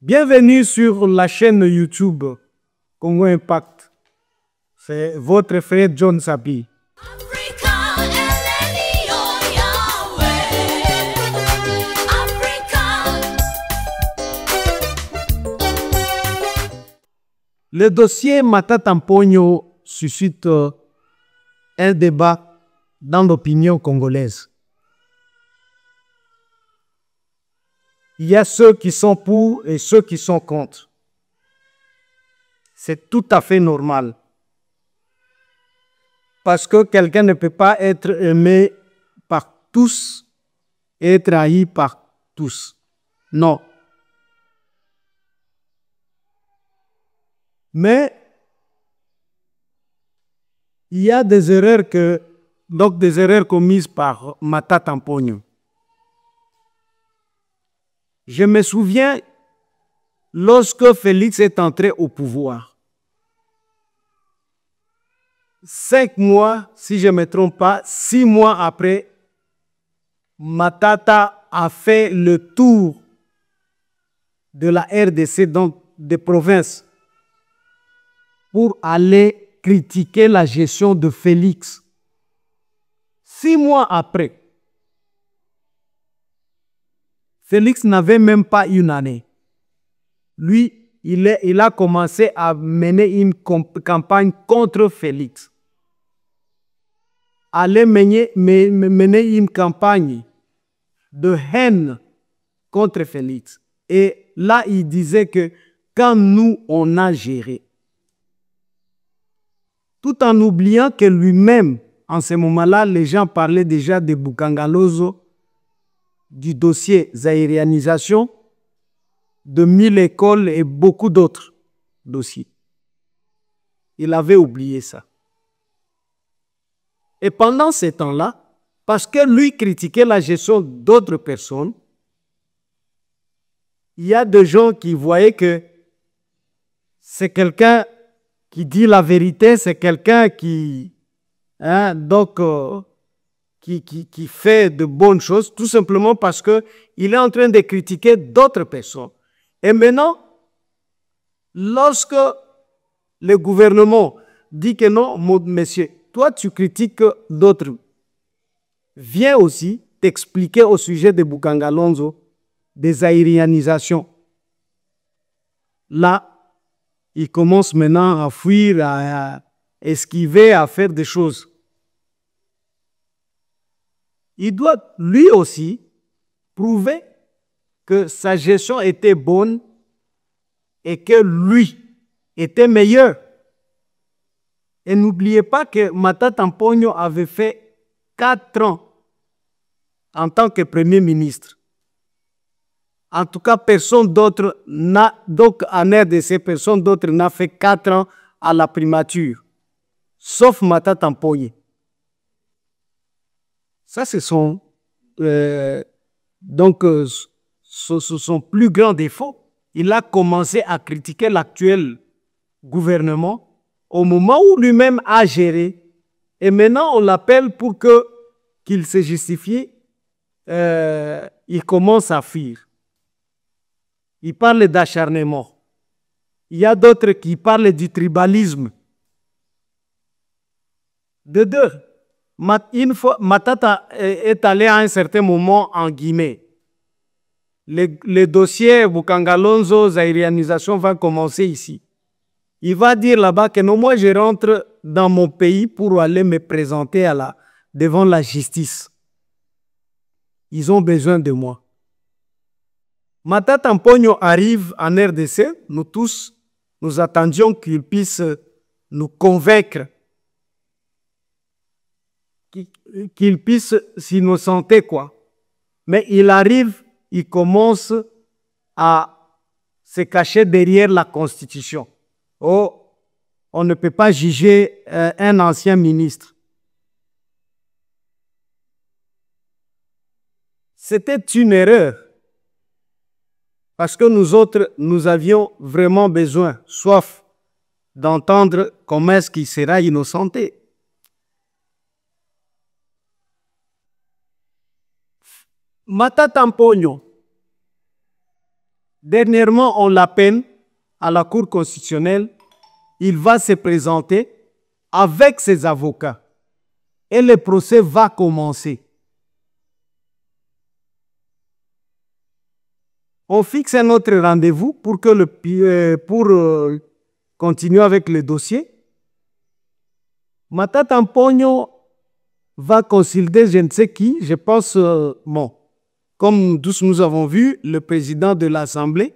Bienvenue sur la chaîne YouTube Congo Impact. C'est votre frère John Sabi. Le dossier Matata Mponyo suscite un débat dans l'opinion congolaise. Il y a ceux qui sont pour et ceux qui sont contre. C'est tout à fait normal. Parce que quelqu'un ne peut pas être aimé par tous et être haï par tous. Non. Mais il y a des erreurs commises par Matata Mponyo. Je me souviens lorsque Félix est entré au pouvoir. 5 mois, si je ne me trompe pas, 6 mois après, Matata a fait le tour de la RDC, donc des provinces, pour aller critiquer la gestion de Félix. 6 mois après, Félix n'avait même pas une année. Lui, il a commencé à mener une campagne contre Félix. Aller mener une campagne de haine contre Félix. Et là, il disait que quand nous, on a géré, tout en oubliant que lui-même, en ce moment-là, les gens parlaient déjà de Bukangalozo, du dossier zaïrianisation, de 1000 écoles et beaucoup d'autres dossiers. Il avait oublié ça. Et pendant ce temps-là, parce que lui critiquait la gestion d'autres personnes, il y a des gens qui voyaient que c'est quelqu'un qui dit la vérité, c'est quelqu'un qui fait de bonnes choses, tout simplement parce qu'il est en train de critiquer d'autres personnes. Et maintenant, lorsque le gouvernement dit que non, monsieur, toi tu critiques d'autres, viens aussi t'expliquer au sujet de Bukangalonzo, des aérianisations. Là, il commence maintenant à fuir, à esquiver, à faire des choses. Il doit lui aussi prouver que sa gestion était bonne et que lui était meilleur. Et n'oubliez pas que Matata Mponyo avait fait 4 ans en tant que Premier ministre. En tout cas, personne d'autre n'a, donc en RDC, personne d'autre n'a fait 4 ans à la primature, sauf Matata Mponyo. Ça, c'est son plus grand défaut. Il a commencé à critiquer l'actuel gouvernement au moment où lui-même a géré. Et maintenant, on l'appelle pour qu'il se justifie. Il commence à fuir. Il parle d'acharnement. Il y a d'autres qui parlent du tribalisme. De deux, une fois, Matata est allé à un certain moment en Guinée. Le dossier Bukangalonzo, zaïrianisation va commencer ici. Il va dire là-bas que non, moi je rentre dans mon pays pour aller me présenter devant la justice. Ils ont besoin de moi. Matata Mponyo arrive en RDC. Nous tous, nous attendions qu'il puisse nous convaincre, qu'il puisse s'innocenter, quoi. Mais il arrive, il commence à se cacher derrière la Constitution. Oh, on ne peut pas juger un ancien ministre. C'était une erreur. Parce que nous autres, nous avions vraiment besoin, soif, d'entendre comment est-ce qu'il sera innocenté. Matata Mponyo Dernièrement, on l'appelle à la Cour constitutionnelle. Il va se présenter avec ses avocats. Et le procès va commencer. On fixe un autre rendez-vous pour continuer avec le dossier. Matata Mponyo va consulter je ne sais qui, je pense, comme tous nous avons vu, le président de l'Assemblée.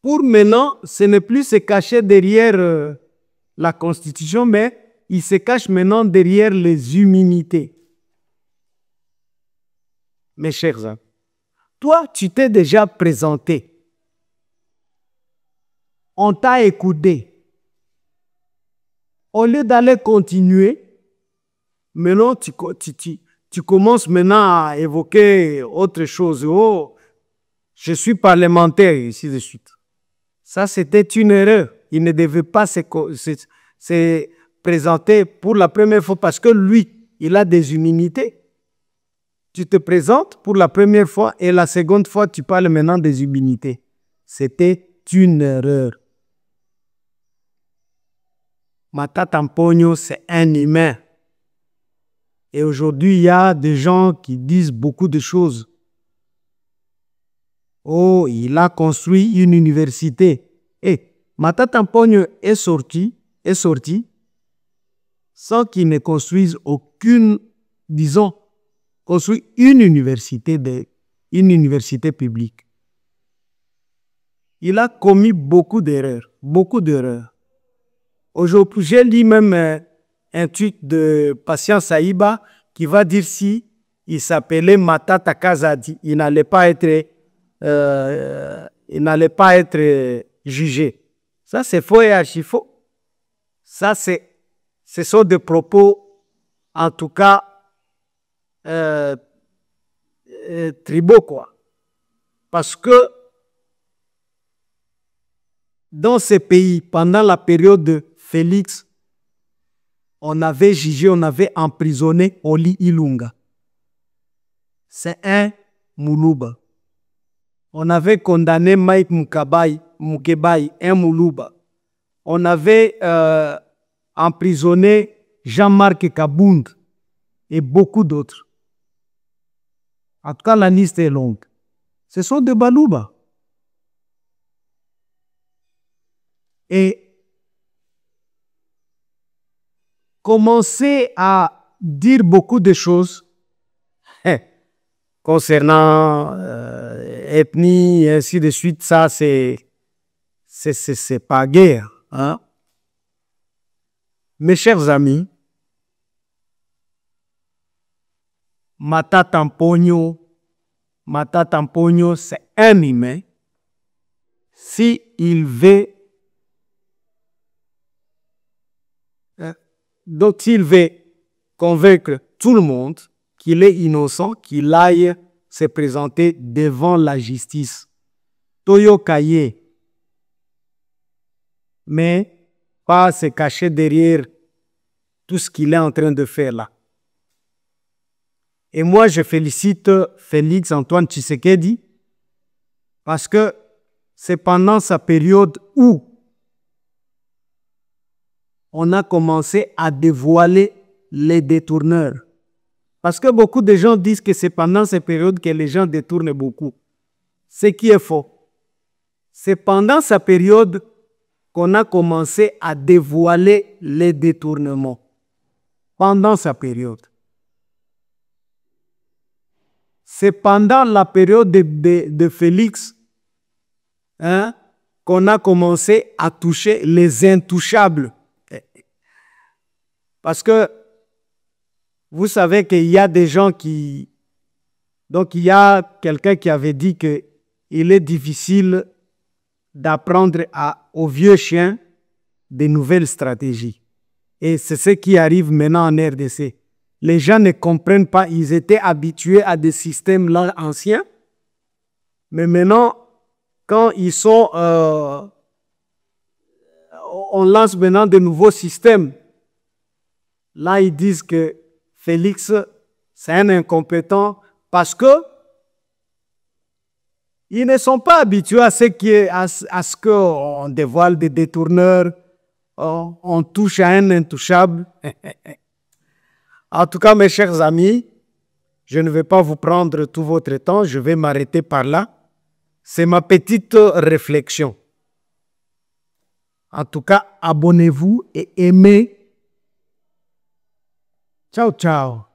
Pour maintenant, ce n'est plus se cacher derrière la Constitution, mais il se cache maintenant derrière les immunités. Mes chers amis, toi, tu t'es déjà présenté. On t'a écouté. Au lieu d'aller continuer, maintenant tu commences maintenant à évoquer autre chose. Oh, je suis parlementaire, et ainsi de suite. Ça, c'était une erreur. Il ne devait pas se présenter pour la première fois parce que lui, il a des immunités. Tu te présentes pour la première fois et la seconde fois, tu parles maintenant des immunités. C'était une erreur. Matata Mponyo, c'est un humain. Et aujourd'hui, il y a des gens qui disent beaucoup de choses. Oh, il a construit une université. Et Matata Mponyo est sorti sans qu'il ne construise aucune, disons, construit une université publique. Il a commis beaucoup d'erreurs. Aujourd'hui, j'ai lu même un tweet de Patience Saïba qui va dire si il s'appelait Matata Kazadi, il n'allait pas être jugé. Ça, c'est faux et archi faux. Ça, ce sont des propos, en tout cas, tribaux, quoi. Parce que dans ces pays, pendant la période de Félix, on avait jugé, on avait emprisonné Oli Ilunga. C'est un Moulouba. On avait condamné Mike Mukebai, un Moulouba. On avait emprisonné Jean-Marc Kabound et beaucoup d'autres. En tout cas, la liste est longue. Ce sont des Balouba. Et commencer à dire beaucoup de choses concernant ethnie et ainsi de suite, ça c'est pas guère. Hein? Mes chers amis, Matata Mponyo, c'est un humain. Si il veut, donc s'il veut convaincre tout le monde qu'il est innocent, qu'il aille se présenter devant la justice. Toyo Kaye. Mais pas se cacher derrière tout ce qu'il est en train de faire là. Et moi, je félicite Félix Antoine Tshisekedi parce que c'est pendant sa période où on a commencé à dévoiler les détourneurs. Parce que beaucoup de gens disent que c'est pendant ces périodes que les gens détournent beaucoup. Ce qui est faux. C'est pendant sa période qu'on a commencé à dévoiler les détournements. Pendant sa période. C'est pendant la période de Félix qu'on a commencé à toucher les intouchables. Parce que vous savez qu'il y a des gens qui... Donc il y a quelqu'un qui avait dit qu'il est difficile d'apprendre aux vieux chiens des nouvelles stratégies. Et c'est ce qui arrive maintenant en RDC. Les gens ne comprennent pas, ils étaient habitués à des systèmes là anciens. Mais maintenant, quand ils sont... on lance maintenant de nouveaux systèmes. Là, ils disent que Félix, c'est un incompétent parce que Ils ne sont pas habitués à ce qu'on dévoile des détourneurs, on touche à un intouchable. En tout cas, mes chers amis, je ne vais pas vous prendre tout votre temps, je vais m'arrêter par là. C'est ma petite réflexion. En tout cas, abonnez-vous et aimez. Ciao, ciao.